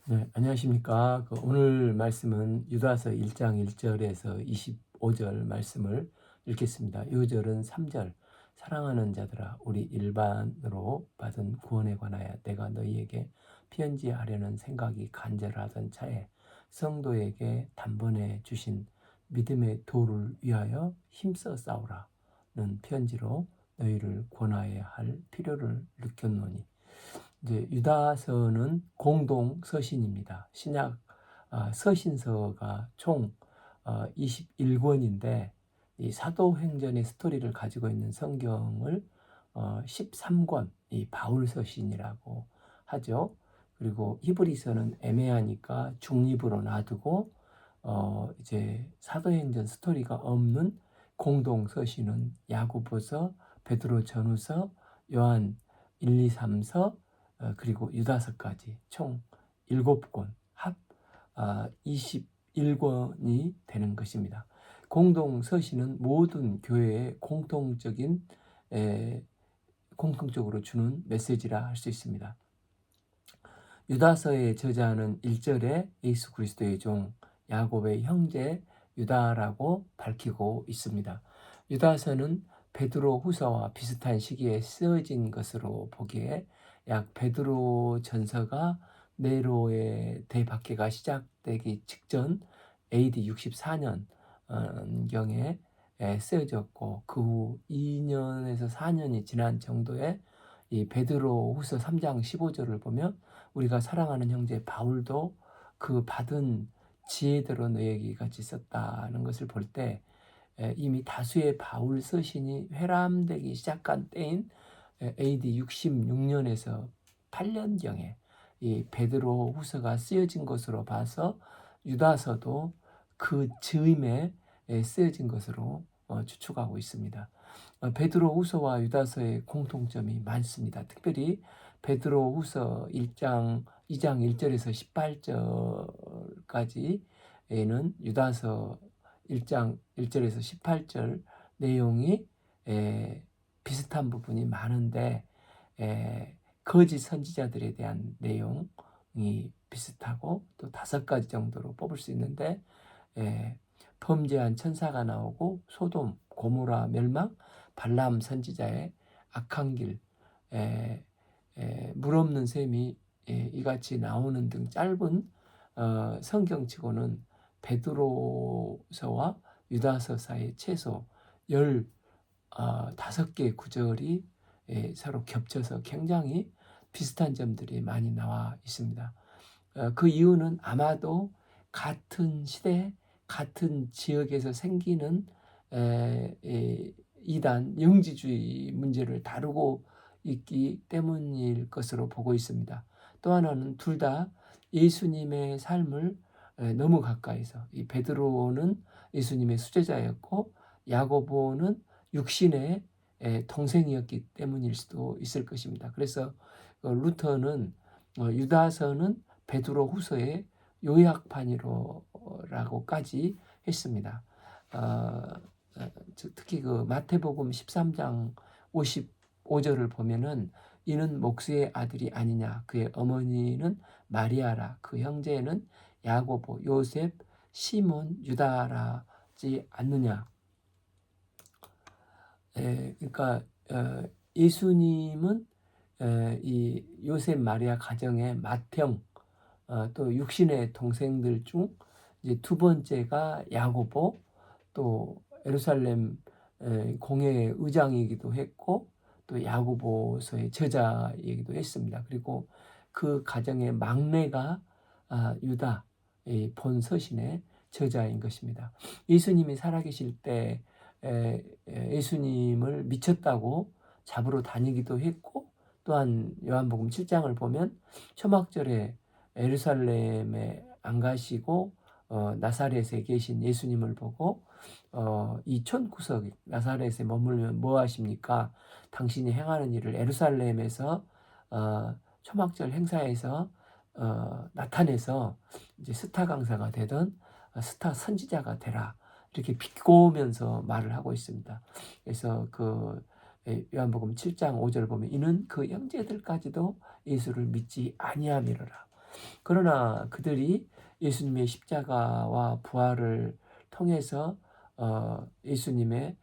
네, 안녕하십니까. 오늘 말씀은 유다서 1장 1절에서 25절 말씀을 읽겠습니다. 이 절은 3절, 사랑하는 자들아, 우리 일반으로 받은 구원에 관하여 내가 너희에게 편지하려는 생각이 간절하던 차에 성도에게 단번에 주신 믿음의 도를 위하여 힘써 싸우라는 편지로 너희를 권하여야 할 필요를 느꼈노니, 이제 유다서는 공동 서신입니다. 신약 서신서가 총 21권인데 이 사도행전의 스토리를 가지고 있는 성경을 13권, 이 바울 서신이라고 하죠. 그리고 히브리서는 애매하니까 중립으로 놔두고 이제 사도행전 스토리가 없는 공동 서신은 야고보서, 베드로 전후서, 요한 1, 2, 3서, 그리고 유다서까지 총 7권, 합 21권이 되는 것입니다. 공동 서신은 모든 교회의 공통적으로 주는 메시지라 할 수 있습니다. 유다서의 저자는 1절에 예수 그리스도의 종 야곱의 형제 유다라고 밝히고 있습니다. 유다서는 베드로 후서와 비슷한 시기에 쓰여진 것으로 보기에 약 베드로 전서가 네로의 대박해가 시작되기 직전 AD 64년 경에 쓰여졌고, 그 후 2년에서 4년이 지난 정도의 이 베드로 후서 3장 15절을 보면 우리가 사랑하는 형제 바울도 그 받은 지혜대로 너에게 같이 썼다는 것을 볼 때 이미 다수의 바울 서신이 회람되기 시작한 때인 AD 66년에서 8년경에 이 베드로 후서가 쓰여진 것으로 봐서 유다서도 그 즈음에 쓰여진 것으로 추측하고 있습니다. 베드로 후서와 유다서의 공통점이 많습니다. 특별히 베드로 후서 2장 1절에서 18절까지에는 유다서 1장 1절에서 18절 내용이 비슷한 부분이 많은데, 거짓 선지자들에 대한 내용이 비슷하고 또 5가지 정도로 뽑을 수 있는데, 범죄한 천사가 나오고 소돔, 고모라 멸망, 발람 선지자의 악한 길, 물 없는 셈이 이같이 나오는 등 짧은 성경치고는 베드로서와 유다서 사이 최소 15개의 구절이 서로 겹쳐서 굉장히 비슷한 점들이 많이 나와 있습니다. 그 이유는 아마도 같은 시대, 같은 지역에서 생기는 이단 영지주의 문제를 다루고 있기 때문일 것으로 보고 있습니다. 또 하나는 둘 다 예수님의 삶을 너무 가까이서, 이 베드로는 예수님의 수제자였고 야고보는 육신의 동생이었기 때문일 수도 있을 것입니다. 그래서 루터는 유다서는 베드로 후서의 요약판이라고까지 했습니다. 특히 그 마태복음 13장 55절을 보면은 이는 목수의 아들이 아니냐, 그의 어머니는 마리아라, 그 형제는 야고보, 요셉, 시몬, 유다라지 않느냐. 그러니까 예수님은 이 요셉 마리아 가정의 맏형, 또 육신의 동생들 중 이제 두 번째가 야고보, 또 예루살렘 공회의 의장이기도 했고 또 야고보서의 저자이기도 했습니다. 그리고 그 가정의 막내가 유다, 본 서신의 저자인 것입니다. 예수님이 살아계실 때 예수님을 미쳤다고 잡으러 다니기도 했고, 또한 요한복음 7장을 보면 초막절에 예루살렘에 안 가시고 나사렛에 계신 예수님을 보고 이 촌구석 나사렛에 머물면 뭐 하십니까? 당신이 행하는 일을 예루살렘에서 초막절 행사에서 나타내서 이제 스타 강사가 되던 스타 선지자가 되라, 이렇게 비꼬면서 말을 하고 있습니다. 그래서 그 요한복음 7장 5절 보면 이는 그 형제들까지도 예수를 믿지 아니함이로라. 그러나 그들이 예수님의 십자가와 부활을 통해서 예수님의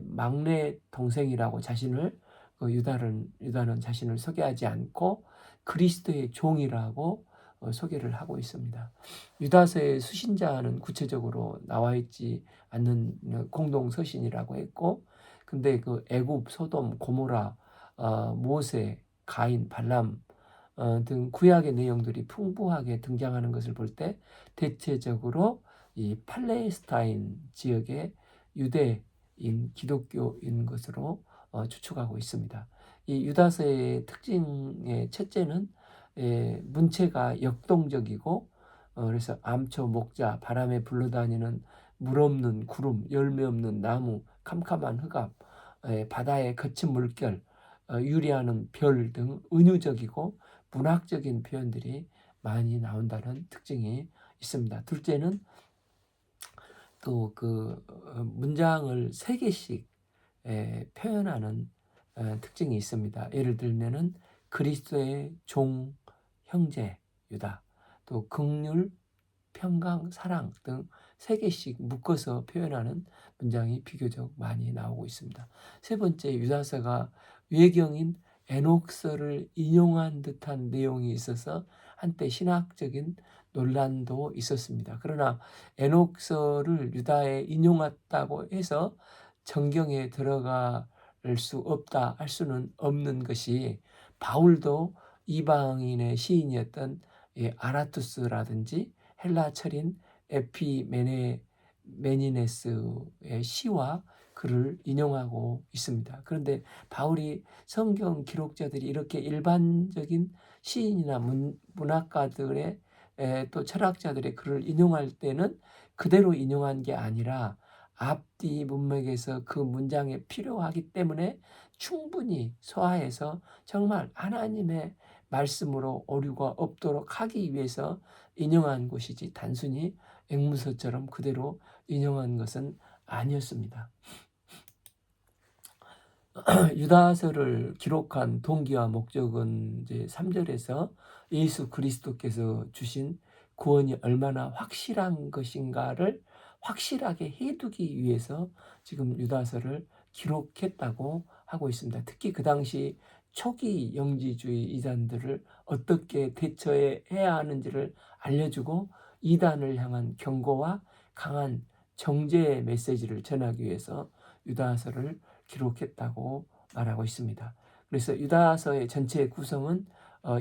막내 동생이라고 자신을 유다는 자신을 소개하지 않고 그리스도의 종이라고 소개를 하고 있습니다. 유다서의 수신자는 구체적으로 나와 있지 않는 공동 서신이라고 했고, 근데 그 애굽, 소돔, 고모라, 모세, 가인, 발람 등 구약의 내용들이 풍부하게 등장하는 것을 볼 때 대체적으로 이 팔레스타인 지역의 유대인 기독교인 것으로 추측하고 있습니다. 이 유다서의 특징의 첫째는 문체가 역동적이고 그래서 암초, 목자, 바람에 불러다니는 물 없는 구름, 열매 없는 나무, 캄캄한 흑암, 바다의 거친 물결, 유리하는 별 등 은유적이고 문학적인 표현들이 많이 나온다는 특징이 있습니다. 둘째는 또 그 문장을 세 개씩 표현하는 특징이 있습니다. 예를 들면은 그리스도의 종, 형제, 유다, 또 긍휼, 평강, 사랑 등 세 개씩 묶어서 표현하는 문장이 비교적 많이 나오고 있습니다. 세 번째, 유다서가 외경인 에녹서를 인용한 듯한 내용이 있어서 한때 신학적인 논란도 있었습니다. 그러나 에녹서를 유다에 인용했다고 해서 정경에 들어갈 수 없다 할 수는 없는 것이, 바울도 이방인의 시인이었던 아라투스라든지 헬라 철인 에피메니네스의 시와 글을 인용하고 있습니다. 그런데 바울이 성경 기록자들이 이렇게 일반적인 시인이나 문학가들의 또 철학자들의 글을 인용할 때는 그대로 인용한 게 아니라 앞뒤 문맥에서 그 문장에 필요하기 때문에 충분히 소화해서 정말 하나님의 말씀으로 오류가 없도록 하기 위해서 인용한 것이지 단순히 앵무새처럼 그대로 인용한 것은 아니었습니다. 유다서를 기록한 동기와 목적은 이제 3절에서 예수 그리스도께서 주신 구원이 얼마나 확실한 것인가를 확실하게 해두기 위해서 지금 유다서를 기록했다고 하고 있습니다. 특히 그 당시 초기 영지주의 이단들을 어떻게 대처해야 하는지를 알려주고 이단을 향한 경고와 강한 정죄의 메시지를 전하기 위해서 유다서를 기록했다고 말하고 있습니다. 그래서 유다서의 전체 구성은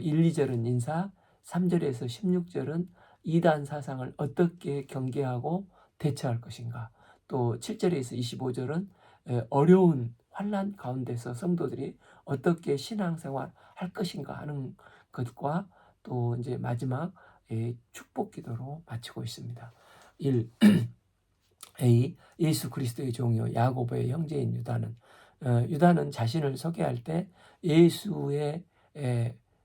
1, 2절은 인사, 3절에서 16절은 이단 사상을 어떻게 경계하고 대처할 것인가, 또 7절에서 25절은 어려운 환난 가운데서 성도들이 어떻게 신앙생활 할 것인가 하는 것과 또 이제 마지막 축복 기도로 마치고 있습니다. 1. A. 예수 그리스도의 종이요 야고보의 형제인 유다는 자신을 소개할 때 예수의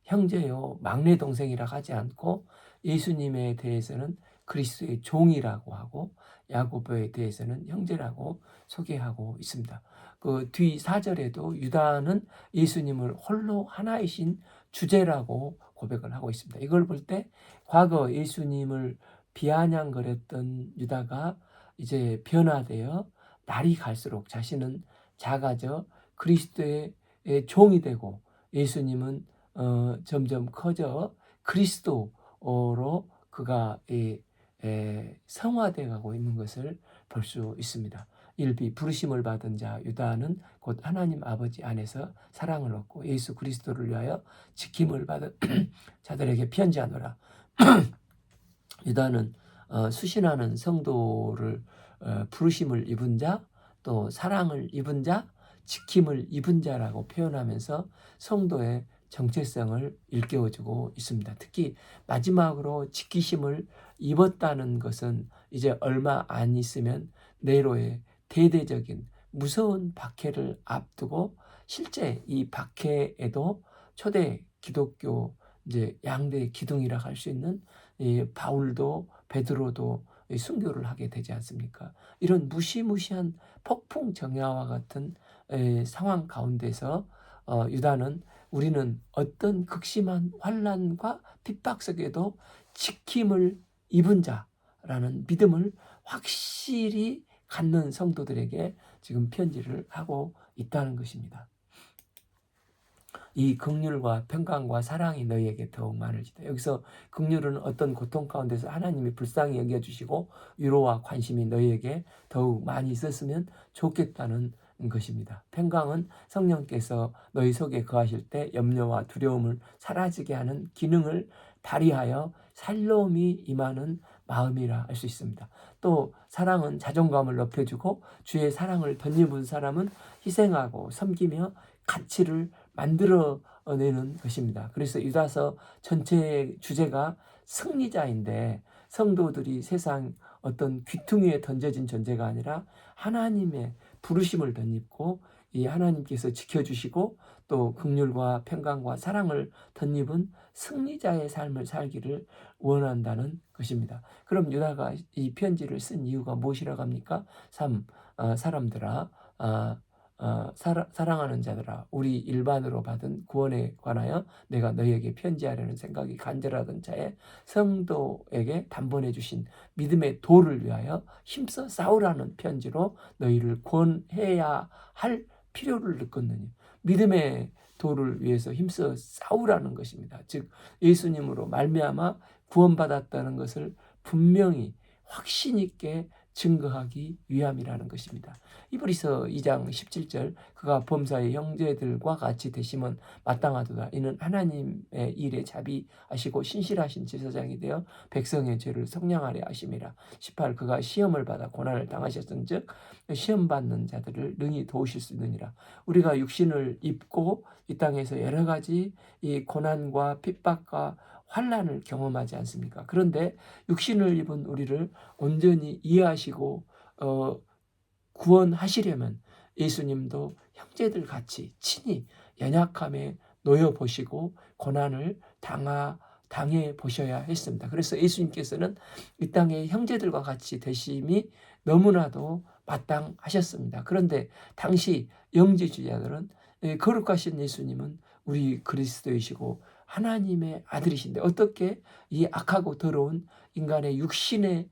형제요 막내 동생이라 하지 않고 예수님에 대해서는 그리스도의 종이라고 하고 야고보에 대해서는 형제라고 소개하고 있습니다. 그 뒤 4절에도 유다는 예수님을 홀로 하나이신 주제라고 고백을 하고 있습니다. 이걸 볼 때 과거 예수님을 비아냥거렸던 유다가 이제 변화되어 날이 갈수록 자신은 작아져 그리스도의 종이 되고 예수님은 점점 커져 그리스도로 그가 성화되어 가고 있는 것을 볼 수 있습니다. 1비 부르심을 받은 자 유다는 곧 하나님 아버지 안에서 사랑을 얻고 예수 그리스도를 위하여 지킴을 받은 자들에게 편지하노라. 유다는 수신하는 성도를 부르심을 입은 자, 또 사랑을 입은 자, 지킴을 입은 자라고 표현하면서 성도의 정체성을 일깨워주고 있습니다. 특히 마지막으로 지키심을 입었다는 것은 이제 얼마 안 있으면 네로의 대대적인 무서운 박해를 앞두고 실제 이 박해에도 초대 기독교 이제 양대 기둥이라 할 수 있는 바울도 베드로도 순교를 하게 되지 않습니까? 이런 무시무시한 폭풍 정야와 같은 상황 가운데서 유다는 우리는 어떤 극심한 환난과 핍박 속에도 지킴을 입은 자라는 믿음을 확실히 갖는 성도들에게 지금 편지를 하고 있다는 것입니다. 이 긍휼과 평강과 사랑이 너희에게 더욱 많을지다. 여기서 긍휼은 어떤 고통 가운데서 하나님이 불쌍히 여겨주시고 위로와 관심이 너희에게 더욱 많이 있었으면 좋겠다는 것입니다. 평강은 성령께서 너희 속에 거하실 때 염려와 두려움을 사라지게 하는 기능을 발휘하여 살로움이 임하는 마음이라 할 수 있습니다. 또 사랑은 자존감을 높여주고 주의 사랑을 덧입은 사람은 희생하고 섬기며 가치를 만들어내는 것입니다. 그래서 유다서 전체의 주제가 승리자인데 성도들이 세상 어떤 귀퉁이에 던져진 존재가 아니라 하나님의 부르심을 덧입고 이 하나님께서 지켜주시고 또 긍휼과 평강과 사랑을 덧입은 승리자의 삶을 살기를 원한다는 것입니다. 그럼 유다가 이 편지를 쓴 이유가 무엇이라고 합니까? 3. 사람들아 사랑하는 자들아 우리 일반으로 받은 구원에 관하여 내가 너희에게 편지하려는 생각이 간절하던 차에 성도에게 단번해 주신 믿음의 도를 위하여 힘써 싸우라는 편지로 너희를 구원해야 할 필요를 느꼈느니 믿음의 도를 위해서 힘써 싸우라는 것입니다. 즉 예수님으로 말미암아 구원받았다는 것을 분명히 확신 있게 증거하기 위함이라는 것입니다. 히브리서 2장 17절 그가 범사의 형제들과 같이 되심은 마땅하도다. 이는 하나님의 일에 자비하시고 신실하신 제사장이 되어 백성의 죄를 속량하려 하심이라. 18 그가 시험을 받아 고난을 당하셨은즉 시험 받는 자들을 능히 도우실 수 있느니라. 우리가 육신을 입고 이 땅에서 여러 가지 이 고난과 핍박과 환난을 경험하지 않습니까? 그런데 육신을 입은 우리를 온전히 이해하시고 구원하시려면 예수님도 형제들 같이 친히 연약함에 놓여 보시고 고난을 당해 보셔야 했습니다. 그래서 예수님께서는 이 땅의 형제들과 같이 되심이 너무나도 마땅하셨습니다. 그런데 당시 영지주의자들은 거룩하신 예수님은 우리 그리스도이시고 하나님의 아들이신데 어떻게 이 악하고 더러운 인간의 육신의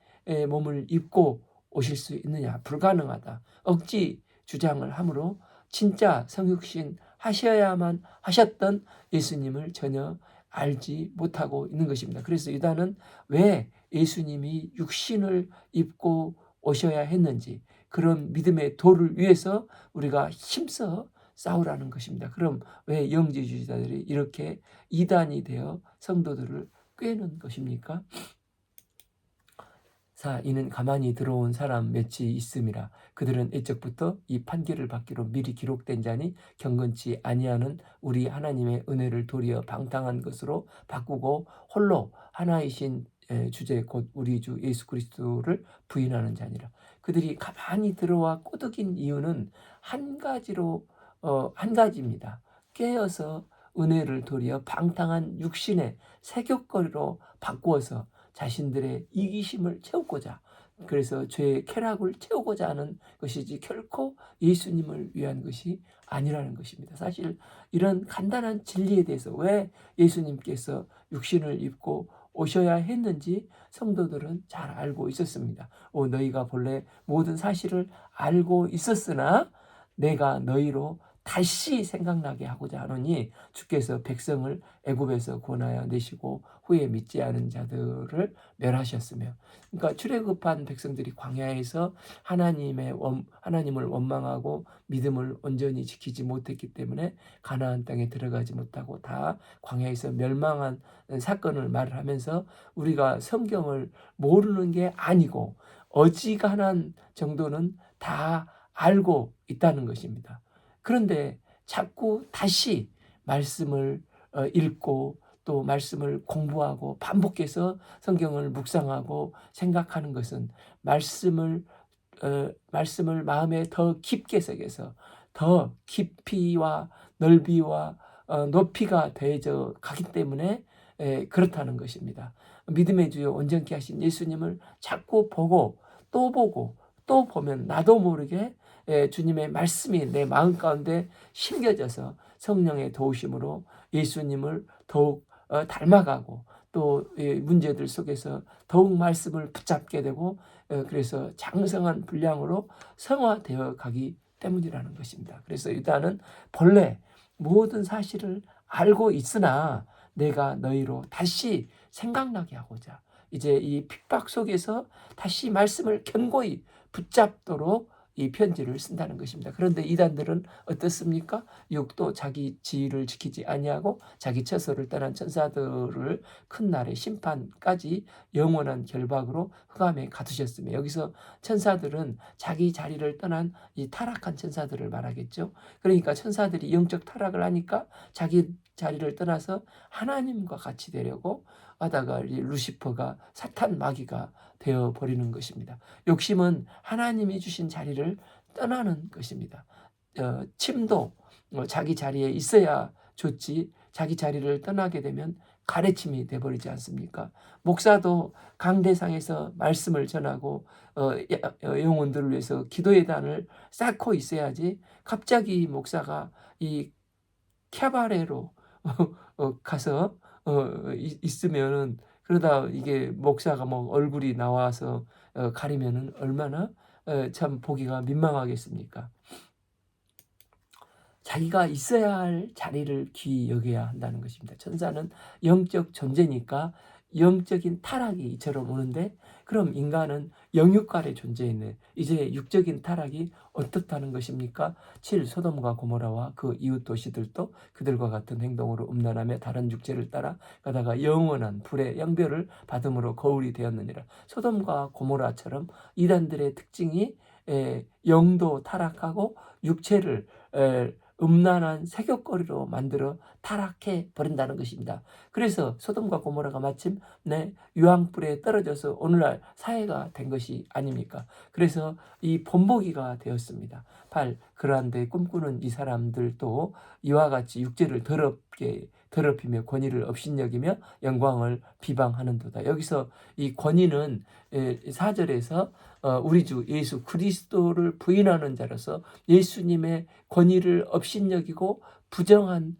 몸을 입고 오실 수 있느냐? 불가능하다. 억지 주장을 함으로 진짜 성육신 하셔야만 하셨던 예수님을 전혀 알지 못하고 있는 것입니다. 그래서 유다는 왜 예수님이 육신을 입고 오셔야 했는지 그런 믿음의 도를 위해서 우리가 힘써 싸우라는 것입니다. 그럼 왜 영지주의자들이 이렇게 이단이 되어 성도들을 꿰는 것입니까? 이는 가만히 들어온 사람 몇이 있음이라. 그들은 애적부터 이 판결을 받기로 미리 기록된 자니 경건치 아니하는 우리 하나님의 은혜를 도리어 방탕한 것으로 바꾸고 홀로 하나이신 주제 곧 우리 주 예수 그리스도를 부인하는 자니라. 그들이 가만히 들어와 꼬드긴 이유는 한 가지입니다. 깨어서 은혜를 도리어 방탕한 육신의 세격거리로 바꾸어서 자신들의 이기심을 채우고자 그래서 죄의 쾌락을 채우고자 하는 것이지 결코 예수님을 위한 것이 아니라는 것입니다. 사실 이런 간단한 진리에 대해서 왜 예수님께서 육신을 입고 오셔야 했는지 성도들은 잘 알고 있었습니다. 너희가 본래 모든 사실을 알고 있었으나 내가 너희로 다시 생각나게 하고자 하노니 주께서 백성을 애굽에서 구원하여 내시고 후에 믿지 않은 자들을 멸하셨으며 그러니까 출애굽한 백성들이 광야에서 하나님을 원망하고 믿음을 온전히 지키지 못했기 때문에 가나안 땅에 들어가지 못하고 다 광야에서 멸망한 사건을 말을 하면서 우리가 성경을 모르는 게 아니고 어지간한 정도는 다 알고 있다는 것입니다. 그런데 자꾸 다시 말씀을 읽고 또 말씀을 공부하고 반복해서 성경을 묵상하고 생각하는 것은 말씀을 마음에 더 깊게 새겨서 더 깊이와 넓이와 높이가 더해져 가기 때문에 그렇다는 것입니다. 믿음의 주여 온전케 하신 예수님을 자꾸 보고 또 보면 나도 모르게 주님의 말씀이 내 마음 가운데 심겨져서 성령의 도우심으로 예수님을 더욱 닮아가고 또 문제들 속에서 더욱 말씀을 붙잡게 되고 그래서 장성한 분량으로 성화되어 가기 때문이라는 것입니다. 그래서 유다는 본래 모든 사실을 알고 있으나 내가 너희로 다시 생각나게 하고자 이제 이 핍박 속에서 다시 말씀을 견고히 붙잡도록 이 편지를 쓴다는 것입니다. 그런데 이단들은 어떻습니까? 육도 자기 지위를 지키지 아니하고 자기 처소를 떠난 천사들을 큰 날의 심판까지 영원한 결박으로 흑암에 가두셨으며, 여기서 천사들은 자기 자리를 떠난 이 타락한 천사들을 말하겠죠. 그러니까 천사들이 영적 타락을 하니까 자기 자리를 떠나서 하나님과 같이 되려고 하다가 루시퍼가 사탄 마귀가 되어버리는 것입니다. 욕심은 하나님이 주신 자리를 떠나는 것입니다. 침도 자기 자리에 있어야 좋지 자기 자리를 떠나게 되면 가래침이 돼버리지 않습니까? 목사도 강대상에서 말씀을 전하고 영혼들을 위해서 기도의 단을 쌓고 있어야지 갑자기 목사가 이 캬바레로 가서 있으면은 그러다 이게 목사가 뭐 얼굴이 나와서 가리면은 얼마나 참 보기가 민망하겠습니까? 자기가 있어야 할 자리를 귀히 여겨야 한다는 것입니다. 천사는 영적 존재니까 영적인 타락이 이처럼 오는데, 그럼 인간은 영육간의 존재이네. 이제 육적인 타락이 어떻다는 것입니까? 7. 소돔과 고모라와 그 이웃 도시들도 그들과 같은 행동으로 음란하며 다른 육체를 따라 가다가 영원한 불의 영별을 받음으로 거울이 되었느니라. 소돔과 고모라처럼 이단들의 특징이 영도 타락하고 육체를 음란한 색욕거리로 만들어 타락해 버린다는 것입니다. 그래서 소돔과 고모라가 마침 유황불에 떨어져서 오늘날 사회가 된 것이 아닙니까? 그래서 이 본보기가 되었습니다. 8. 그러한데 꿈꾸는 이 사람들도 이와 같이 육체를 더럽히며 권위를 업신여기며 영광을 비방하는도다. 여기서 이 권위는 4절에서 우리 주 예수 그리스도를 부인하는 자로서 예수님의 권위를 업신여기고 부정한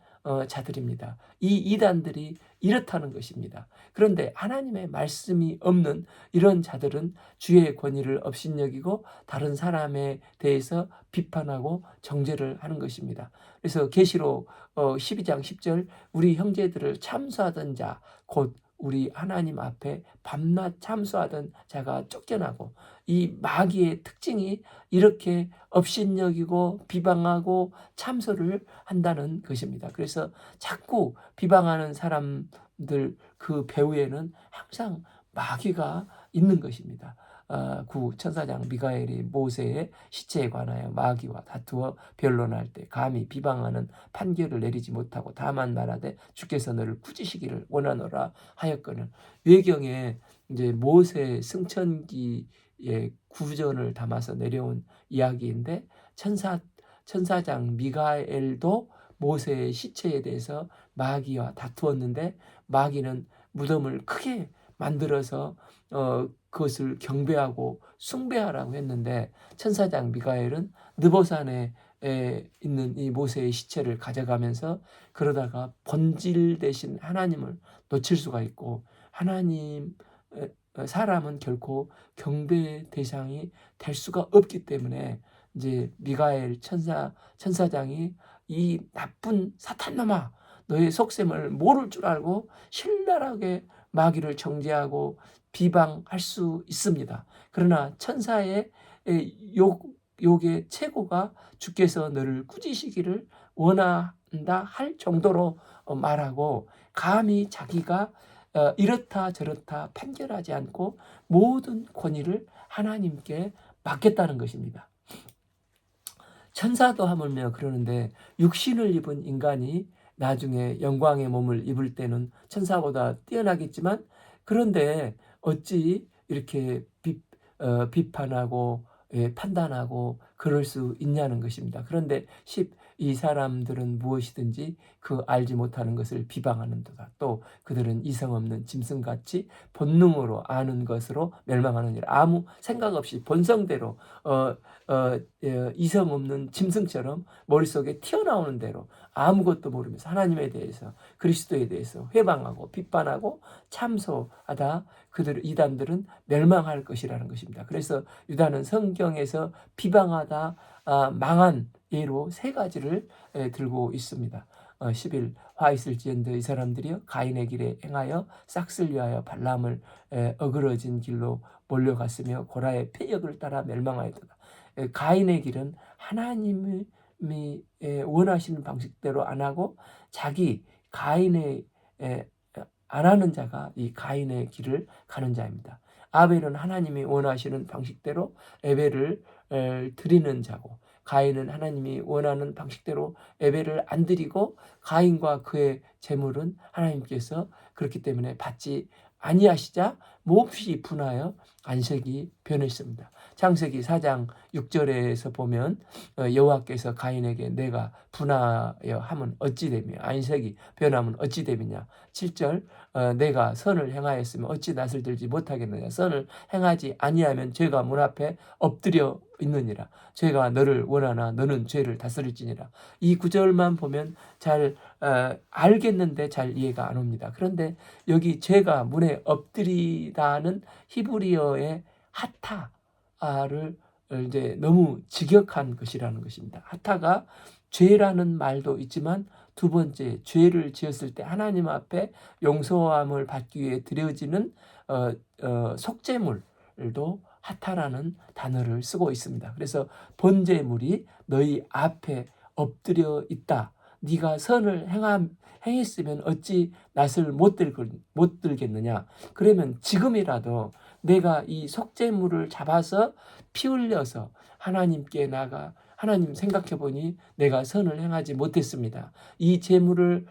자들입니다. 이 이단들이 이렇다는 것입니다. 그런데 하나님의 말씀이 없는 이런 자들은 주의 권위를 업신여기고 다른 사람에 대해서 비판하고 정죄를 하는 것입니다. 그래서 계시록 12장 10절 우리 형제들을 참수하던 자 곧 우리 하나님 앞에 밤낮 참수하던 자가 쫓겨나고, 이 마귀의 특징이 이렇게 업신여기고 비방하고 참소를 한다는 것입니다. 그래서 자꾸 비방하는 사람들 그 배후에는 항상 마귀가 있는 것입니다. 9. 천사장 미가엘이 모세의 시체에 관하여 마귀와 다투어 변론할 때 감히 비방하는 판결을 내리지 못하고 다만 말하되 주께서 너를 꾸짖으시기를 원하노라 하였거늘. 외경에 이제 모세 승천기의 구전을 담아서 내려온 이야기인데, 천사장 미가엘도 모세의 시체에 대해서 마귀와 다투었는데 마귀는 무덤을 크게 만들어서 그것을 경배하고 숭배하라고 했는데, 천사장 미가엘은 느보산에 있는 이 모세의 시체를 가져가면서 그러다가 본질 대신 하나님을 놓칠 수가 있고, 사람은 결코 경배의 대상이 될 수가 없기 때문에 이제 미가엘 천사장이 이 나쁜 사탄놈아 너의 속셈을 모를 줄 알고 신랄하게 마귀를 정죄하고 비방할 수 있습니다. 그러나 천사의 욕의 최고가 주께서 너를 꾸짖으시기를 원한다 할 정도로 말하고, 감히 자기가 이렇다 저렇다 판결하지 않고 모든 권위를 하나님께 맡겼다는 것입니다. 천사도 하물며 그러는데 육신을 입은 인간이 나중에 영광의 몸을 입을 때는 천사보다 뛰어나겠지만, 그런데 어찌 이렇게 비판하고 판단하고 그럴 수 있냐는 것입니다. 그런데 10. 이 사람들은 무엇이든지 그 알지 못하는 것을 비방하는도다. 또 그들은 이성 없는 짐승같이 본능으로 아는 것으로 멸망하느니라. 아무 생각 없이 본성대로 이성 없는 짐승처럼 머릿속에 튀어나오는 대로 아무것도 모르면서 하나님에 대해서 그리스도에 대해서 회방하고 비판하고 참소하다 이단들은 멸망할 것이라는 것입니다. 그래서 유다는 성경에서 비방하다 망한 예로 세 가지를 들고 있습니다. 10일 화 있을지언정 이 사람들이요 가인의 길에 행하여 싹쓸 위하여 발람을 어그러진 길로 몰려갔으며 고라의 패역을 따라 멸망하였다. 가인의 길은 하나님이 원하시는 방식대로 안 하고 자기 가인의 안 하는 자가 이 가인의 길을 가는 자입니다. 아벨은 하나님이 원하시는 방식대로 예배를 드리는 자고 가인은 하나님이 원하는 방식대로 예배를 안 드리고 가인과 그의 재물은 하나님께서 그렇기 때문에 받지 아니하시자 몹시 분하여 안색이 변했습니다. 창세기 4장 6절에서 보면 여호와께서 가인에게 내가 분하여 함은 어찌 되며 안색이 변함은 어찌 되느냐. 7절 내가 선을 행하였으면 어찌 낯을 들지 못하겠느냐. 선을 행하지 아니하면 죄가 문 앞에 엎드려 있느니라. 죄가 너를 원하나 너는 죄를 다스릴지니라. 이 구절만 보면 잘 알겠는데 잘 이해가 안 옵니다. 그런데 여기 죄가 문에 엎드리다는 히브리어의 하타를 이제 너무 직역한 것이라는 것입니다. 하타가 죄라는 말도 있지만 두 번째 죄를 지었을 때 하나님 앞에 용서함을 받기 위해 드려지는 속죄물도 하타라는 단어를 쓰고 있습니다. 그래서 번제물이 너희 앞에 엎드려 있다. 네가 선을 행했으면 어찌 낯을 못 들겠느냐. 그러면 지금이라도 내가 이 속죄물을 잡아서 피 흘려서 하나님께 나가 하나님 생각해 보니 내가 선을 행하지 못했습니다. 이 제물을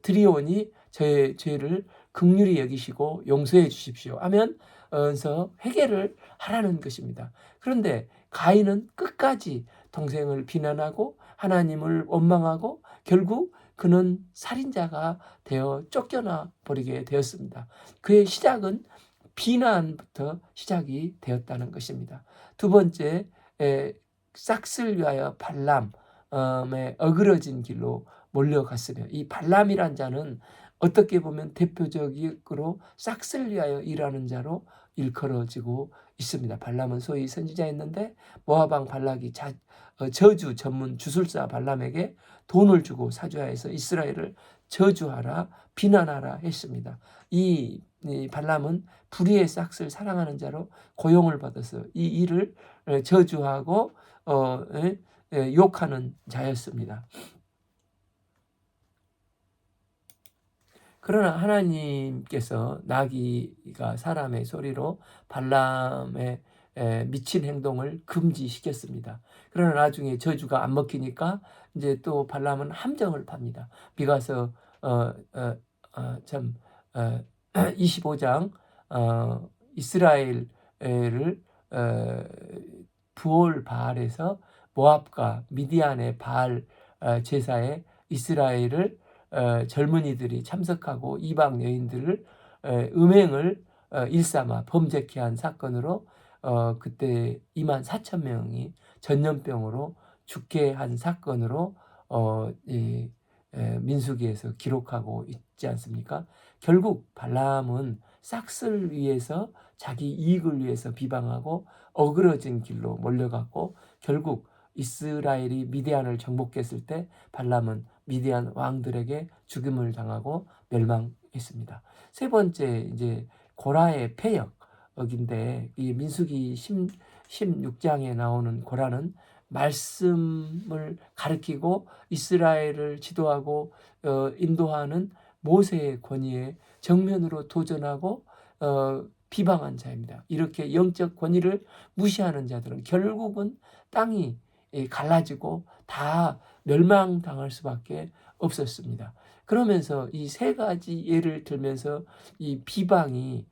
드리오니 저의 죄를 긍휼히 여기시고 용서해 주십시오 하면서 회개를 하라는 것입니다. 그런데 가인은 끝까지 동생을 비난하고 하나님을 원망하고 결국 그는 살인자가 되어 쫓겨나 버리게 되었습니다. 그의 시작은 비난부터 시작이 되었다는 것입니다. 두 번째, 싹쓸 위하여 발람의 어그러진 길로 몰려갔으며 이 발람이란 자는 어떻게 보면 대표적으로 싹쓸 위하여 일하는 자로 일컬어지고 있습니다. 발람은 소위 선지자였는데 모압 왕 발락이 저주 전문 주술사 발람에게 돈을 주고 사주하여서 이스라엘을 저주하라 비난하라 했습니다. 이 발람은 불의의 싹을 사랑하는 자로 고용을 받아서 이 일을 저주하고 욕하는 자였습니다. 그러나 하나님께서 나귀가 사람의 소리로 발람의 미친 행동을 금지시켰습니다. 그러나 나중에 저주가 안 먹히니까 이제 또 발람은 함정을 팝니다. 미가서 25장 이스라엘을 부올 바알에서 모압과 미디안의 바알 제사에 이스라엘을 젊은이들이 참석하고 이방 여인들을 음행을 일삼아 범죄케 한 사건으로 그때 24,000명이 전염병으로 죽게 한 사건으로 민수기에서 기록하고 있지 않습니까? 결국 발람은 싹쓸 위해서 자기 이익을 위해서 비방하고 어그러진 길로 몰려갔고 결국 이스라엘이 미디안을 정복했을 때 발람은 미디안 왕들에게 죽임을 당하고 멸망했습니다. 세 번째 이제 고라의 패역인데 이 민수기 16장에 나오는 고라는 말씀을 가르치고 이스라엘을 지도하고 인도하는 모세의 권위에 정면으로 도전하고 비방한 자입니다. 이렇게 영적 권위를 무시하는 자들은 결국은 땅이 갈라지고 다 멸망당할 수밖에 없었습니다. 그러면서 이 세 가지 예를 들면서 이 비방이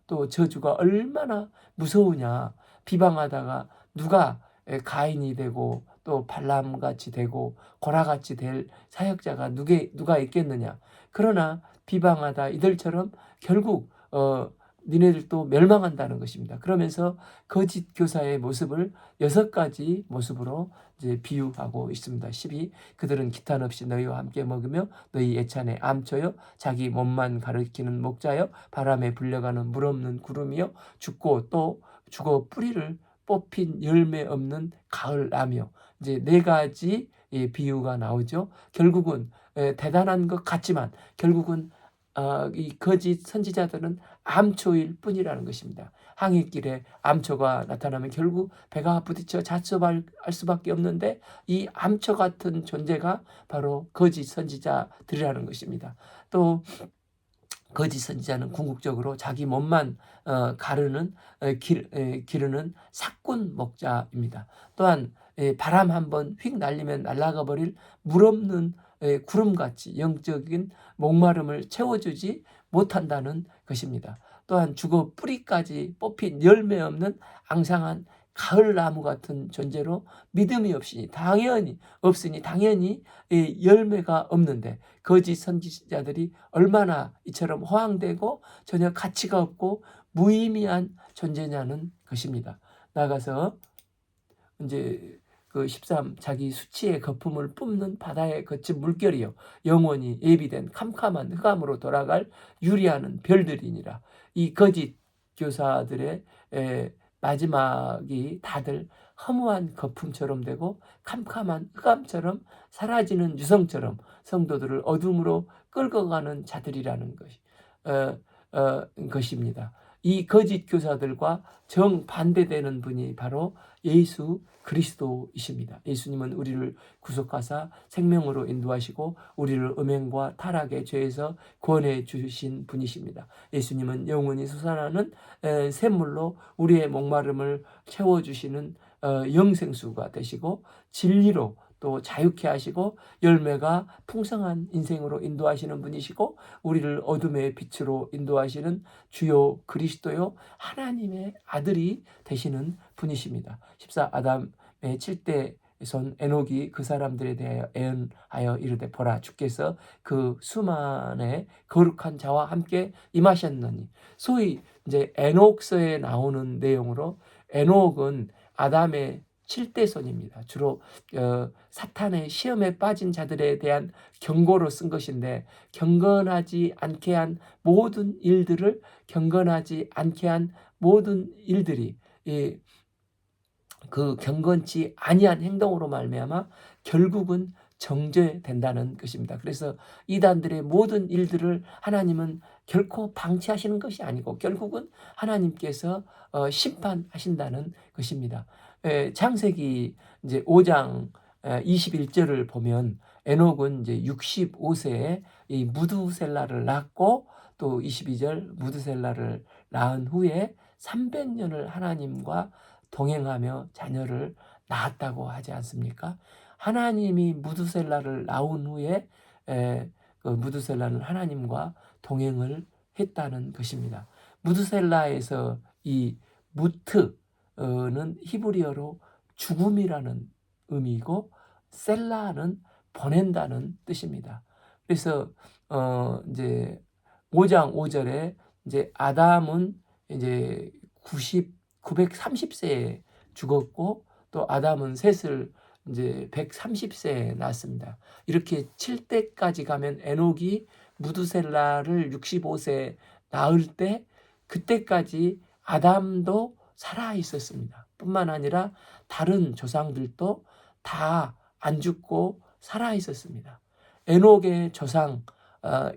또 저주가 얼마나 무서우냐. 비방하다가 누가 가인이 되고 또 발람같이 되고 고라같이 될 사역자가 누가 있겠느냐. 그러나 비방하다 이들처럼 결국 니네들도 멸망한다는 것입니다. 그러면서 거짓 교사의 모습을 6가지 모습으로 이제 비유하고 있습니다. 12. 그들은 기탄 없이 너희와 함께 먹으며 너희 예찬에 암초요 자기 몸만 가리키는 목자요 바람에 불려가는 물 없는 구름이요 죽고 또 죽어 뿌리를 뽑힌 열매 없는 가을 나며 이제 4가지 비유가 나오죠. 결국은 대단한 것 같지만 결국은 이 거짓 선지자들은 암초일 뿐이라는 것입니다. 항해길에 암초가 나타나면 결국 배가 부딪혀 자초할 수밖에 없는데 이 암초 같은 존재가 바로 거짓 선지자들이라는 것입니다. 또 거짓 선지자는 궁극적으로 자기 몸만 기르는 사꾼 목자입니다. 또한 바람 한번 휙 날리면 날아가 버릴 물 없는 구름같이 영적인 목마름을 채워주지 못한다는 것입니다. 또한 죽어 뿌리까지 뽑힌 열매 없는 앙상한 가을나무 같은 존재로 믿음이 없으니 당연히 열매가 없는데 거짓 선지자들이 얼마나 이처럼 허황되고 전혀 가치가 없고 무의미한 존재냐는 것입니다. 나가서 이제 그 13 자기 수치의 거품을 뿜는 바다의 거친 물결이요 영원히 예비된 캄캄한 흑암으로 돌아갈 유리하는 별들이니라. 이 거짓 교사들의 마지막이 다들 허무한 거품처럼 되고 캄캄한 흑암처럼 사라지는 유성처럼 성도들을 어둠으로 끌고 가는 자들이라는 것입니다. 이 거짓 교사들과 정반대되는 분이 바로 예수 그리스도이십니다. 예수님은 우리를 구속하사 생명으로 인도하시고 우리를 음행과 타락의 죄에서 구원해 주신 분이십니다. 예수님은 영원히 솟아나는 샘물로 우리의 목마름을 채워주시는 영생수가 되시고 진리로 또 자유케 하시고 열매가 풍성한 인생으로 인도하시는 분이시고 우리를 어둠의 빛으로 인도하시는 주요 그리스도요 하나님의 아들이 되시는 분이십니다. 14 아담의 7대 손 에녹이 그 사람들에 대하여 애언하여 이르되 보라 주께서 그 수만의 거룩한 자와 함께 임하셨느니 소위 이제 에녹서에 나오는 내용으로 에녹은 아담의 7대 손입니다. 주로 사탄의 시험에 빠진 자들에 대한 경고로 쓴 것인데 경건하지 않게 한 모든 일들을 경건하지 않게 한 모든 일들이 그 경건치 아니한 행동으로 말미암아 결국은 정죄된다는 것입니다. 그래서 이단들의 모든 일들을 하나님은 결코 방치하시는 것이 아니고 결국은 하나님께서 심판하신다는 것입니다. 창세기 이제 5장 21절을 보면 에녹은 이제 65세에 이 무두셀라를 낳고 또 22절 무두셀라를 낳은 후에 300년을 하나님과 동행하며 자녀를 낳았다고 하지 않습니까? 하나님이 무두셀라를 낳은 후에 그 무두셀라는 하나님과 동행을 했다는 것입니다. 무두셀라에서 이 무트는 히브리어로 죽음이라는 의미이고 셀라는 보낸다는 뜻입니다. 그래서 이제 5장 5절에 이제 아담은 이제 930세에 죽었고 또 아담은 셋을 이제 130세에 낳았습니다. 이렇게 7대까지 가면 에녹이 무두셀라를 65세에 낳을 때 그때까지 아담도 살아 있었습니다. 뿐만 아니라 다른 조상들도 다 안 죽고 살아 있었습니다. 에녹의 조상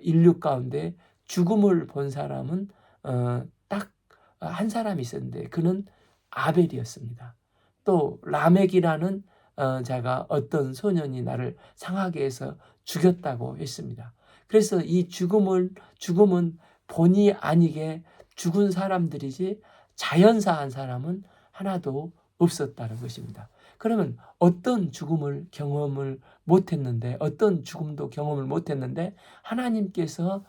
인류 가운데 죽음을 본 사람은 딱 한 사람이 있었는데 그는 아벨이었습니다. 또 라멕이라는 자가 어떤 소년이 나를 상하게 해서 죽였다고 했습니다. 그래서 이 죽음은 본의 아니게 죽은 사람들이지 자연사한 사람은 하나도 없었다는 것입니다. 그러면 어떤 죽음을 경험을 못했는데 어떤 죽음도 경험을 못했는데 하나님께서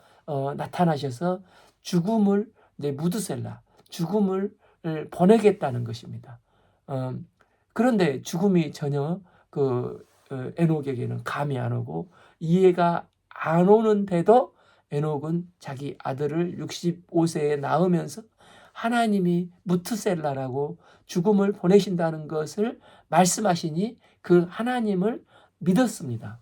나타나셔서 죽음을 이제 무두셀라 죽음을 보내겠다는 것입니다. 그런데 죽음이 전혀 그 에녹에게는 감이 안 오고 이해가 안 오는데도 에녹은 자기 아들을 65세에 낳으면서 하나님이 무트셀라라고 죽음을 보내신다는 것을 말씀하시니 그 하나님을 믿었습니다.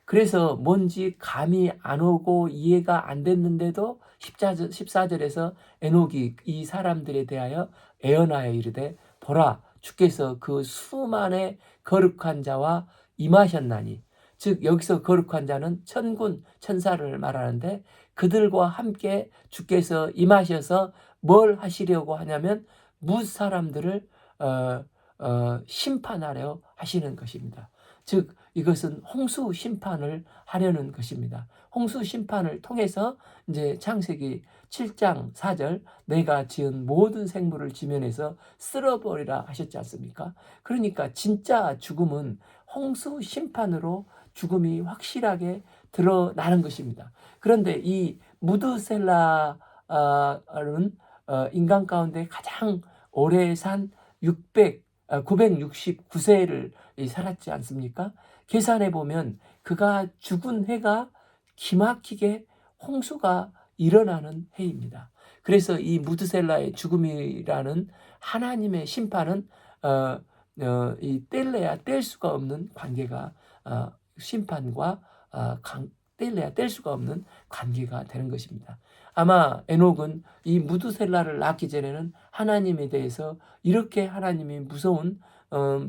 그래서 뭔지 감이 안 오고 이해가 안 됐는데도 14절에서 에녹이 이 사람들에 대하여 애언하여 이르되 보라 주께서 그 수만의 거룩한 자와 임하셨나니, 즉 여기서 거룩한 자는 천군 천사를 말하는데 그들과 함께 주께서 임하셔서 뭘 하시려고 하냐면 무 사람들을 심판하려 하시는 것입니다. 즉 이것은 홍수 심판을 하려는 것입니다. 홍수 심판을 통해서 이제 창세기 7장 4절 내가 지은 모든 생물을 지면에서 쓸어버리라 하셨지 않습니까? 그러니까 진짜 죽음은 홍수 심판으로 죽음이 확실하게 드러나는 것입니다. 그런데 이 무드셀라는 인간 가운데 가장 오래 산 969세를 살았지 않습니까? 계산해 보면 그가 죽은 해가 기막히게 홍수가 일어나는 해입니다. 그래서 이 무드셀라의 죽음이라는 하나님의 심판은 이 뗄래야 뗄 수가 없는 관계가 심판과 뗄래야 뗄 수가 없는 관계가 되는 것입니다. 아마 에녹은 이 무드셀라를 낳기 전에는 하나님에 대해서 이렇게 하나님이 무서운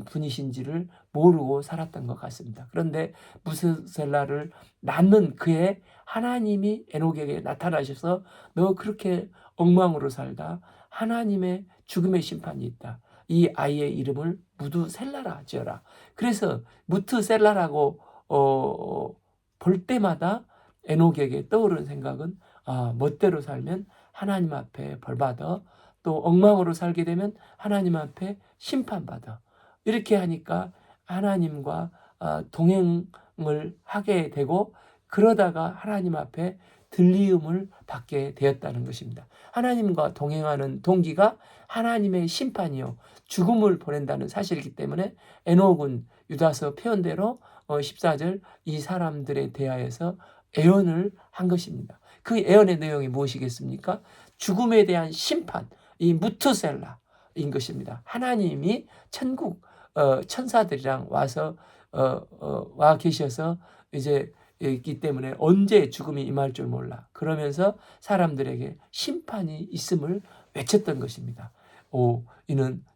분이신지를 모르고 살았던 것 같습니다. 그런데 무드셀라를 낳는 그해 하나님이 에녹에게 나타나셔서 너 그렇게 엉망으로 살다 하나님의 죽음의 심판이 있다. 이 아이의 이름을 무드셀라라 지어라. 그래서 무트셀라라고 볼 때마다 에녹에게 떠오르는 생각은 멋대로 살면 하나님 앞에 벌받아, 또 엉망으로 살게 되면 하나님 앞에 심판받아. 이렇게 하니까 하나님과 동행을 하게 되고 그러다가 하나님 앞에 들리움을 받게 되었다는 것입니다. 하나님과 동행하는 동기가 하나님의 심판이요 죽음을 보낸다는 사실이기 때문에 에녹은 유다서 표현대로 14절 이 사람들에 대하여서 애언을 한 것입니다. 그 애언의 내용이 무엇이겠습니까? 죽음에 대한 심판, 이 무트셀라인 것입니다. 하나님이 천국 천사들이랑 와서 와 계셔서 이제 있기 때문에 언제 죽음이 임할 줄 몰라. 그러면서 사람들에게 심판이 있음을 외쳤던 것입니다.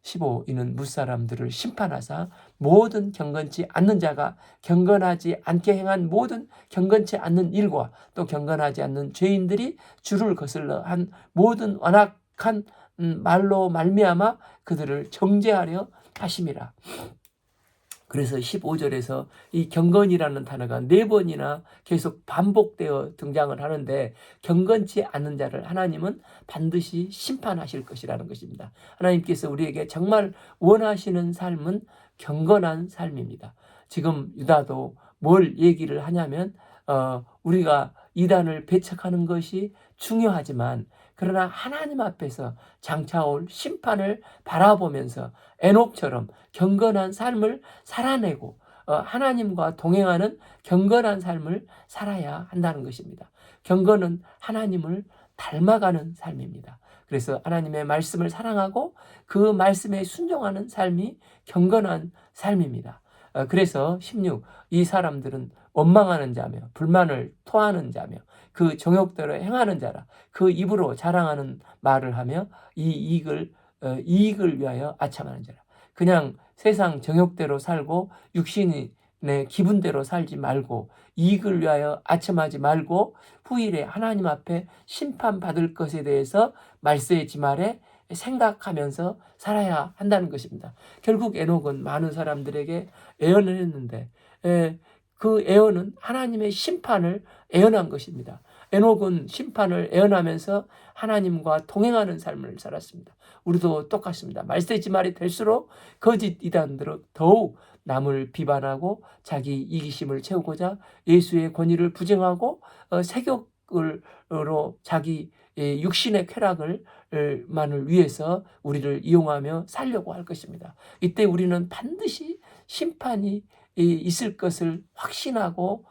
15 이는 무사람들을 심판하사 모든 경건치 않는 자가 경건하지 않게 행한 모든 경건치 않는 일과 또 경건하지 않는 죄인들이 주를 거슬러 한 모든 완악한 말로 말미암아 그들을 정죄하려 하심이라. 그래서 15절에서 이 경건이라는 단어가 4번이나 계속 반복되어 등장을 하는데 경건치 않는 자를 하나님은 반드시 심판하실 것이라는 것입니다. 하나님께서 우리에게 정말 원하시는 삶은 경건한 삶입니다. 지금 유다도 뭘 얘기를 하냐면 우리가 이단을 배척하는 것이 중요하지만 그러나 하나님 앞에서 장차올 심판을 바라보면서 에녹처럼 경건한 삶을 살아내고 하나님과 동행하는 경건한 삶을 살아야 한다는 것입니다. 경건은 하나님을 닮아가는 삶입니다. 그래서 하나님의 말씀을 사랑하고 그 말씀에 순종하는 삶이 경건한 삶입니다. 그래서 16, 이 사람들은 원망하는 자며 불만을 토하는 자며 그 정욕대로 행하는 자라. 그 입으로 자랑하는 말을 하며 이 이익을 위하여 아첨하는 자라. 그냥 세상 정욕대로 살고 육신의 기분대로 살지 말고 이익을 위하여 아첨하지 말고 후일에 하나님 앞에 심판받을 것에 대해서 말세지 말에 생각하면서 살아야 한다는 것입니다. 결국 에녹은 많은 사람들에게 애언을 했는데 그 애언은 하나님의 심판을 애언한 것입니다. 에녹은 심판을 애언하면서 하나님과 동행하는 삶을 살았습니다. 우리도 똑같습니다. 말세지 말이 될수록 거짓 이단들은 더욱 남을 비판하고 자기 이기심을 채우고자 예수의 권위를 부정하고 세격으로 자기 육신의 쾌락을 만을 위해서 우리를 이용하며 살려고 할 것입니다. 이때 우리는 반드시 심판이 있을 것을 확신하고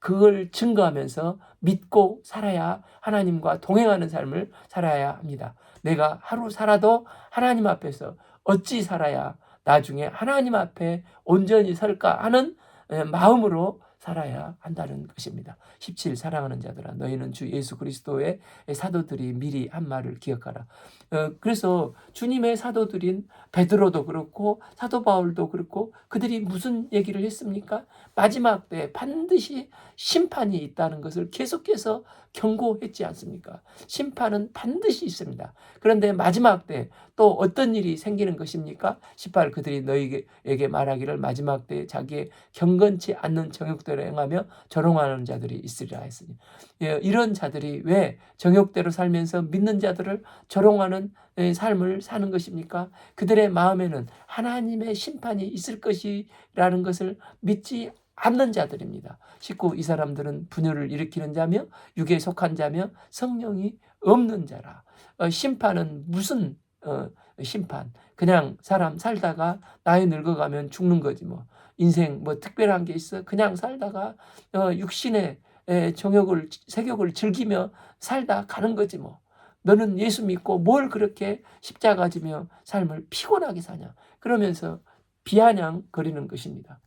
그걸 증거하면서 믿고 살아야 하나님과 동행하는 삶을 살아야 합니다. 내가 하루 살아도 하나님 앞에서 어찌 살아야 나중에 하나님 앞에 온전히 설까 하는 마음으로 살아야 한다는 것입니다. 17 사랑하는 자들아 너희는 주 예수 그리스도의 사도들이 미리 한 말을 기억하라. 그래서 주님의 사도들인 베드로도 그렇고 사도 바울도 그렇고 그들이 무슨 얘기를 했습니까? 마지막 때 반드시 심판이 있다는 것을 계속해서 경고했지 않습니까? 심판은 반드시 있습니다. 그런데 마지막 때 또 어떤 일이 생기는 것입니까? 18 그들이 너희에게 말하기를 마지막 때에 자기의 경건치 않는 정욕대로 행하며 조롱하는 자들이 있으리라 했으니 이런 자들이 왜 정욕대로 살면서 믿는 자들을 조롱하는 삶을 사는 것입니까? 그들의 마음에는 하나님의 심판이 있을 것이라는 것을 믿지 않는 자들입니다. 19 이 사람들은 분열을 일으키는 자며 육에 속한 자며 성령이 없는 자라. 심판은 무슨 심판? 그냥 사람 살다가 나이 늙어가면 죽는 거지 뭐. 인생 뭐 특별한 게 있어? 그냥 살다가 육신의 정욕을 색욕을 즐기며 살다 가는 거지 뭐. 너는 예수 믿고 뭘 그렇게 십자가 지며 삶을 피곤하게 사냐? 그러면서 비아냥거리는 것입니다.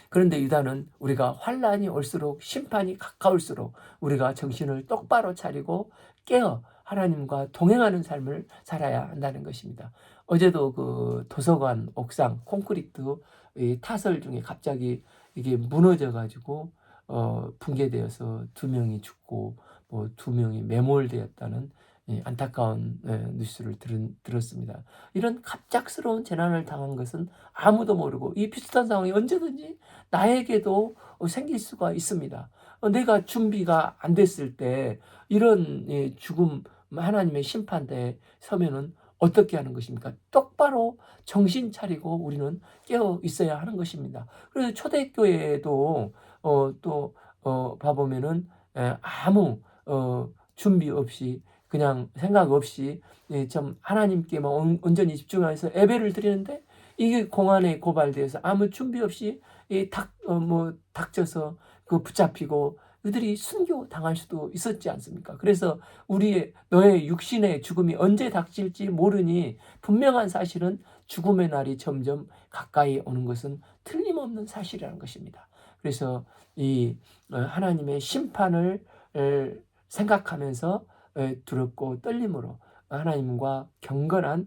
그런데 유다는 우리가 환난이 올수록 심판이 가까울수록 우리가 정신을 똑바로 차리고 깨어 하나님과 동행하는 삶을 살아야 한다는 것입니다. 어제도 그 도서관 옥상 콘크리트 타설 중에 갑자기 이게 무너져 가지고 붕괴되어서 2명이 죽고 뭐 2명이 매몰되었다는 안타까운 뉴스를 들었습니다. 이런 갑작스러운 재난을 당한 것은 아무도 모르고 이 비슷한 상황이 언제든지 나에게도 생길 수가 있습니다. 내가 준비가 안 됐을 때 이런 죽음 하나님의 심판대에 서면은 어떻게 하는 것입니까? 똑바로 정신 차리고 우리는 깨어 있어야 하는 것입니다. 그래서 초대교회에도 또 봐보면은 아무 준비 없이 그냥 생각 없이 좀 하나님께만 온전히 집중해서 예배를 드리는데 이게 공안에 고발되어서 아무 준비 없이 닥쳐서 그 붙잡히고 그들이 순교 당할 수도 있었지 않습니까? 그래서 너의 육신의 죽음이 언제 닥칠지 모르니 분명한 사실은 죽음의 날이 점점 가까이 오는 것은 틀림없는 사실이라는 것입니다. 그래서 이 하나님의 심판을 생각하면서 두렵고 떨림으로 하나님과 경건한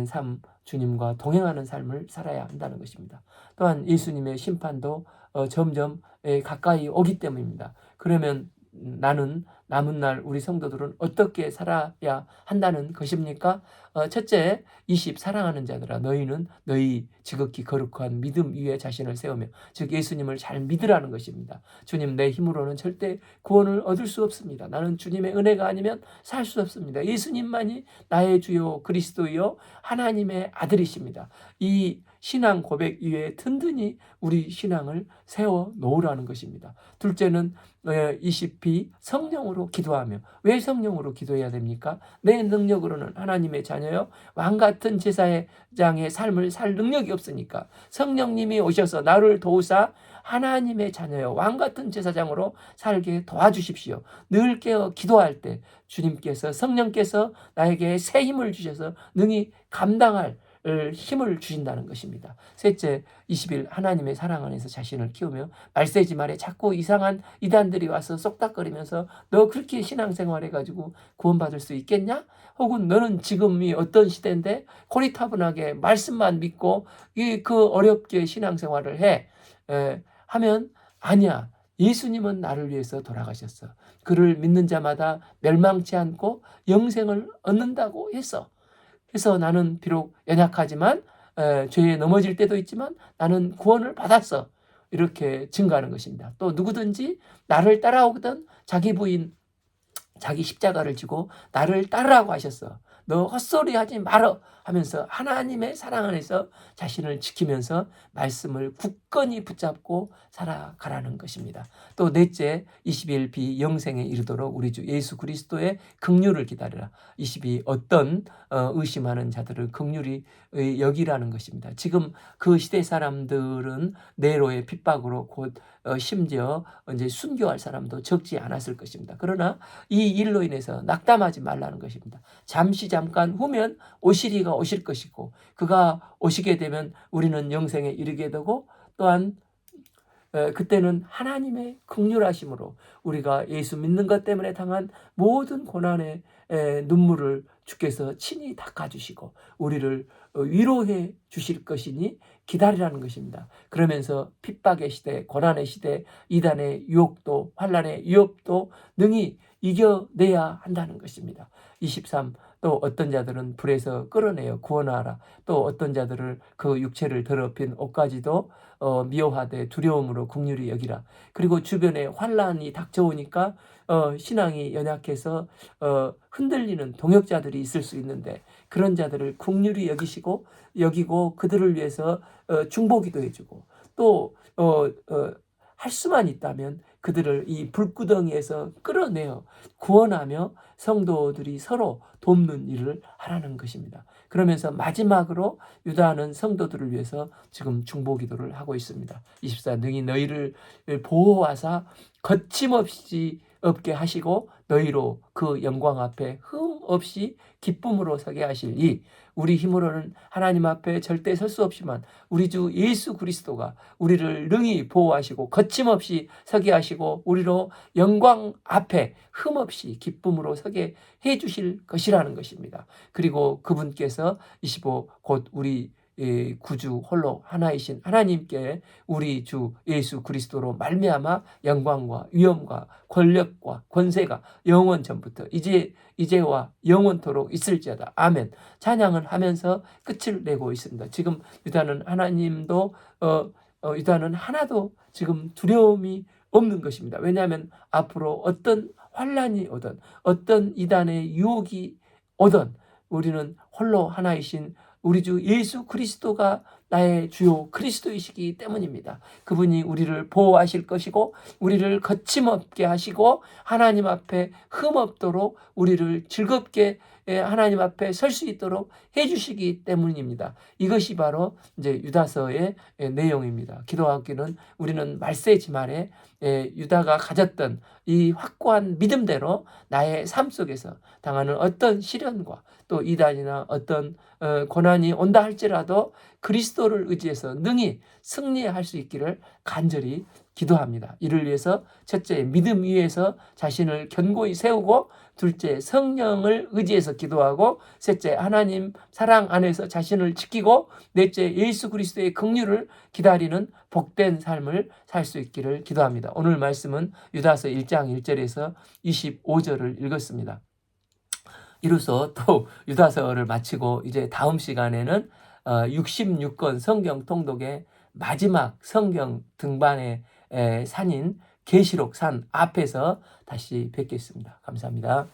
삶, 주님과 동행하는 삶을 살아야 한다는 것입니다. 또한 예수님의 심판도 점점 가까이 오기 때문입니다. 그러면 나는 남은 날 우리 성도들은 어떻게 살아야 한다는 것입니까? 첫째 20 사랑하는 자들아 너희는 너희 지극히 거룩한 믿음 위에 자신을 세우며 즉 예수님을 잘 믿으라는 것입니다. 주님 내 힘으로는 절대 구원을 얻을 수 없습니다. 나는 주님의 은혜가 아니면 살 수 없습니다. 예수님만이 나의 주요 그리스도요 하나님의 아들이십니다. 이 신앙 고백 위에 든든히 우리 신앙을 세워 놓으라는 것입니다. 둘째는 20b 성령으로 기도하며 왜 성령으로 기도해야 됩니까? 내 능력으로는 하나님의 자녀요 왕같은 제사장의 삶을 살 능력이 없으니까 성령님이 오셔서 나를 도우사 하나님의 자녀요 왕같은 제사장으로 살게 도와주십시오. 늘 깨어 기도할 때 주님께서 성령께서 나에게 새 힘을 주셔서 능히 감당할 힘을 주신다는 것입니다. 셋째 20일 하나님의 사랑 안에서 자신을 키우며 말세지 말에 자꾸 이상한 이단들이 와서 쏙닥거리면서 너 그렇게 신앙생활 해가지고 구원받을 수 있겠냐? 혹은 너는 지금이 어떤 시대인데 고리타분하게 말씀만 믿고 그 어렵게 신앙생활을 해 하면 아니야. 예수님은 나를 위해서 돌아가셨어. 그를 믿는 자마다 멸망치 않고 영생을 얻는다고 했어. 그래서 나는 비록 연약하지만 죄에 넘어질 때도 있지만 나는 구원을 받았어. 이렇게 증거하는 것입니다. 또 누구든지 나를 따라오거든 자기 부인 자기 십자가를 지고 나를 따르라고 하셨어. 너 헛소리하지 말어 하면서 하나님의 사랑 안에서 자신을 지키면서 말씀을 굳건히 붙잡고 살아가라는 것입니다. 또 넷째, 21b 영생에 이르도록 우리 주 예수 그리스도의 긍휼을 기다리라. 22 어떤 의심하는 자들을 긍휼히 여기라는 것입니다. 지금 그 시대 사람들은 네로의 핍박으로 곧 심지어 이제 순교할 사람도 적지 않았을 것입니다. 그러나 이 일로 인해서 낙담하지 말라는 것입니다. 잠시 잠깐 후면 오시리가 오실 것이고 그가 오시게 되면 우리는 영생에 이르게 되고 또한 그때는 하나님의 긍휼하심으로 우리가 예수 믿는 것 때문에 당한 모든 고난의 눈물을 주께서 친히 닦아주시고 우리를 위로해 주실 것이니 기다리라는 것입니다. 그러면서 핍박의 시대, 고난의 시대, 이단의 유혹도 환난의 위협도 능히 이겨내야 한다는 것입니다. 23 또 어떤 자들은 불에서 끌어내어 구원하라. 또 어떤 자들을 그 육체를 더럽힌 옷까지도 미워하되 두려움으로 긍휼히 여기라. 그리고 주변에 환난이 닥쳐오니까 신앙이 연약해서 흔들리는 동역자들이 있을 수 있는데 그런 자들을 긍휼히 여기고 그들을 위해서 중보기도 해주고 또 할 수만 있다면 그들을 이 불구덩이에서 끌어내어 구원하며 성도들이 서로 돕는 일을 하라는 것입니다. 그러면서 마지막으로 유다는 성도들을 위해서 지금 중보기도를 하고 있습니다. 24 능히 너희를 보호하사 거침없이 없게 하시고 너희로 그 영광 앞에 흠 없이 기쁨으로 서게 하시니 우리 힘으로는 하나님 앞에 절대 설 수 없지만 우리 주 예수 그리스도가 우리를 능히 보호하시고 거침없이 서게 하시고 우리로 영광 앞에 흠 없이 기쁨으로 서게 해 주실 것이라는 것입니다. 그리고 그분께서 25 곧 우리 구주 홀로 하나이신 하나님께 우리 주 예수 그리스도로 말미암아 영광과 위엄과 권력과 권세가 영원 전부터 이제와 영원토록 있을지어다. 아멘. 찬양을 하면서 끝을 내고 있습니다. 지금 유다는 유다는 하나도 지금 두려움이 없는 것입니다. 왜냐하면 앞으로 어떤 환란이 오든 어떤 이단의 유혹이 오든 우리는 홀로 하나이신 우리 주 예수 그리스도가 나의 주요 그리스도이시기 때문입니다. 그분이 우리를 보호하실 것이고 우리를 거침없게 하시고 하나님 앞에 흠없도록 우리를 즐겁게 하나님 앞에 설 수 있도록 해주시기 때문입니다. 이것이 바로 이제 유다서의 내용입니다. 기도하기는 우리는 말세지만에 유다가 가졌던 이 확고한 믿음대로 나의 삶 속에서 당하는 어떤 시련과 또 이단이나 어떤 고난이 온다 할지라도 그리스도를 의지해서 능히 승리할 수 있기를 간절히 기도합니다. 이를 위해서 첫째 믿음 위에서 자신을 견고히 세우고 둘째 성령을 의지해서 기도하고 셋째 하나님 사랑 안에서 자신을 지키고 넷째 예수 그리스도의 긍휼을 기다리는 복된 삶을 살 수 있기를 기도합니다. 오늘 말씀은 유다서 1장 1절에서 25절을 읽었습니다. 이로써 또 유다서를 마치고 이제 다음 시간에는 66권 성경 통독의 마지막 성경 등반의 산인 계시록 산 앞에서 다시 뵙겠습니다. 감사합니다.